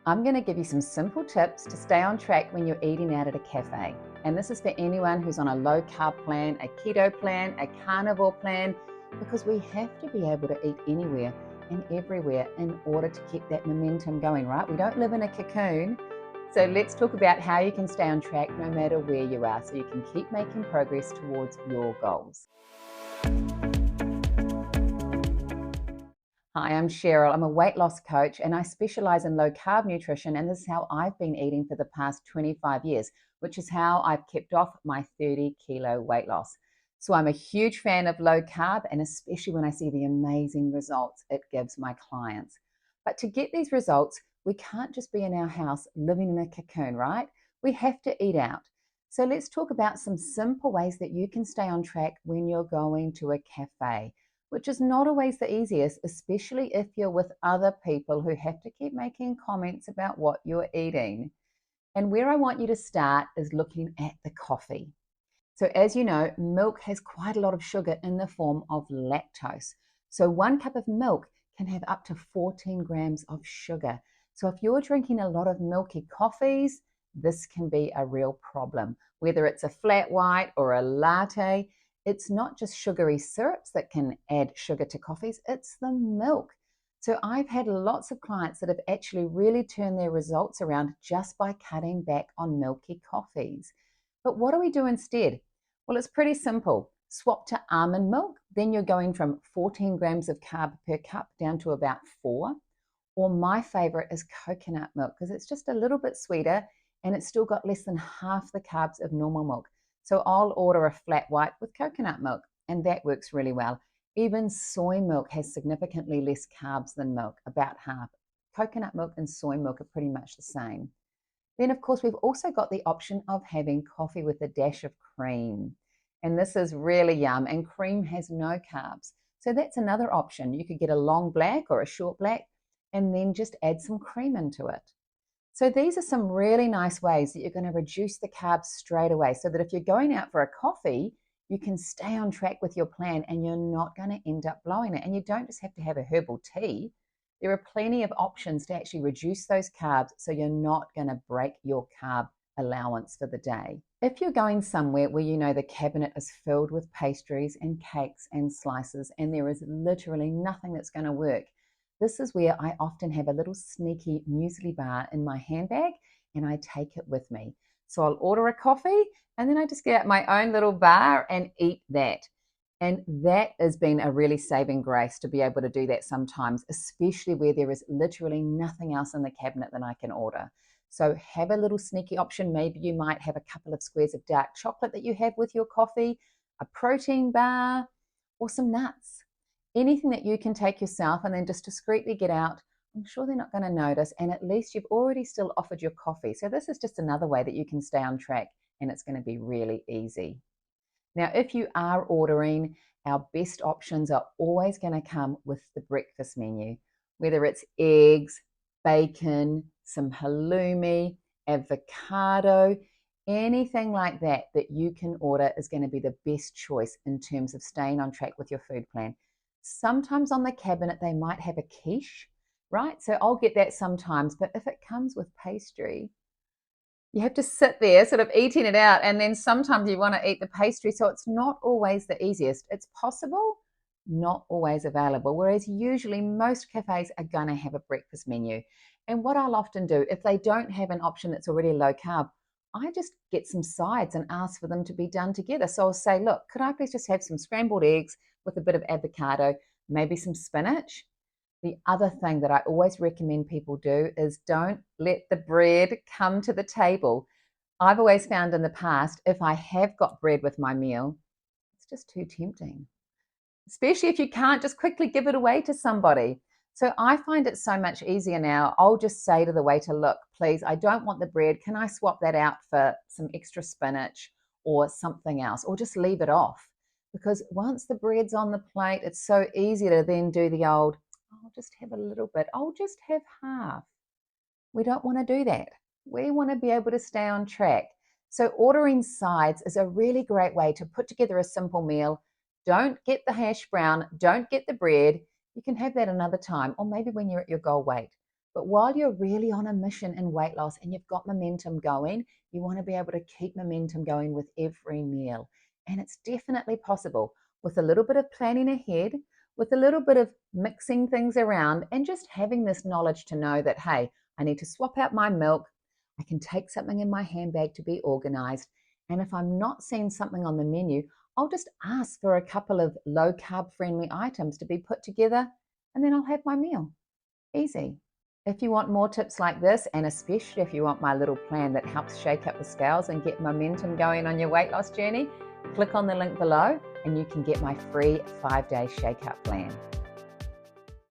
I'm going to give you some simple tips to stay on track when you're eating out at a cafe. And this is for anyone who's on a low carb plan, a keto plan, a carnivore plan, because we have to be able to eat anywhere and everywhere in order to keep that momentum going, right? We don't live in a cocoon. So let's talk about how you can stay on track no matter where you are so you can keep making progress towards your goals. Hi, I'm Sheryl. I'm a weight loss coach and I specialize in low carb nutrition, and this is how I've been eating for the past 25 years, which is how I've kept off my 30-kilo weight loss. So I'm a huge fan of low carb, and especially when I see the amazing results it gives my clients. But to get these results, we can't just be in our house living in a cocoon, right? We have to eat out. So let's talk about some simple ways that you can stay on track when you're going to a cafe, which is not always the easiest, especially if you're with other people who have to keep making comments about what you're eating. And where I want you to start is looking at the coffee. So as you know, milk has quite a lot of sugar in the form of lactose. So 1 cup of milk can have up to 14 grams of sugar. So if you're drinking a lot of milky coffees, this can be a real problem. Whether it's a flat white or a latte, it's not just sugary syrups that can add sugar to coffees, it's the milk. So I've had lots of clients that have actually really turned their results around just by cutting back on milky coffees. But what do we do instead? Well, it's pretty simple. Swap to almond milk, then you're going from 14 grams of carb per cup down to about 4. Or my favorite is coconut milk because it's just a little bit sweeter and it's still got less than half the carbs of normal milk. So I'll order a flat white with coconut milk, and that works really well. Even soy milk has significantly less carbs than milk, about half. Coconut milk and soy milk are pretty much the same. Then, of course, we've also got the option of having coffee with a dash of cream. And this is really yum, and cream has no carbs. So that's another option. You could get a long black or a short black and then just add some cream into it. So these are some really nice ways that you're going to reduce the carbs straight away so that if you're going out for a coffee, you can stay on track with your plan and you're not going to end up blowing it. And you don't just have to have a herbal tea. There are plenty of options to actually reduce those carbs so you're not going to break your carb allowance for the day. If you're going somewhere where you know the cabinet is filled with pastries and cakes and slices and there is literally nothing that's going to work, this is where I often have a little sneaky muesli bar in my handbag and I take it with me. So I'll order a coffee and then I just get out my own little bar and eat that. And that has been a really saving grace to be able to do that sometimes, especially where there is literally nothing else in the cabinet that I can order. So have a little sneaky option. Maybe you might have a couple of squares of dark chocolate that you have with your coffee, a protein bar, or some nuts. Anything that you can take yourself and then just discreetly get out. I'm sure they're not going to notice, and at least you've already still offered your coffee. So this is just another way that you can stay on track, and it's going to be really easy. Now, if you are ordering, our best options are always going to come with the breakfast menu, whether it's eggs, bacon, some halloumi, avocado, anything like that that you can order is going to be the best choice in terms of staying on track with your food plan. Sometimes on the cabinet, they might have a quiche, right? So I'll get that sometimes, but if it comes with pastry, you have to sit there sort of eating it out, and then sometimes you want to eat the pastry. So it's not always the easiest. It's possible, not always available. Whereas usually most cafes are going to have a breakfast menu. And what I'll often do, if they don't have an option that's already low carb, I just get some sides and ask for them to be done together. So I'll say, look, could I please just have some scrambled eggs with a bit of avocado, maybe some spinach? The other thing that I always recommend people do is don't let the bread come to the table. I've always found in the past, if I have got bread with my meal, it's just too tempting, especially if you can't just quickly give it away to somebody. So I find it so much easier now. I'll just say to the waiter, look, please, I don't want the bread. Can I swap that out for some extra spinach or something else, or just leave it off? Because once the bread's on the plate, it's so easy to then do the old, I'll just have a little bit. I'll just have half. We don't want to do that. We want to be able to stay on track. So ordering sides is a really great way to put together a simple meal. Don't get the hash brown. Don't get the bread. You can have that another time, or maybe when you're at your goal weight. But while you're really on a mission in weight loss and you've got momentum going, you want to be able to keep momentum going with every meal. And it's definitely possible with a little bit of planning ahead, with a little bit of mixing things around, and just having this knowledge to know that, hey, I need to swap out my milk. I can take something in my handbag to be organized. And if I'm not seeing something on the menu, I'll just ask for a couple of low carb friendly items to be put together, and then I'll have my meal. Easy. If you want more tips like this, and especially if you want my little plan that helps shake up the scales and get momentum going on your weight loss journey, click on the link below and you can get my free 5-day Shakeup Plan.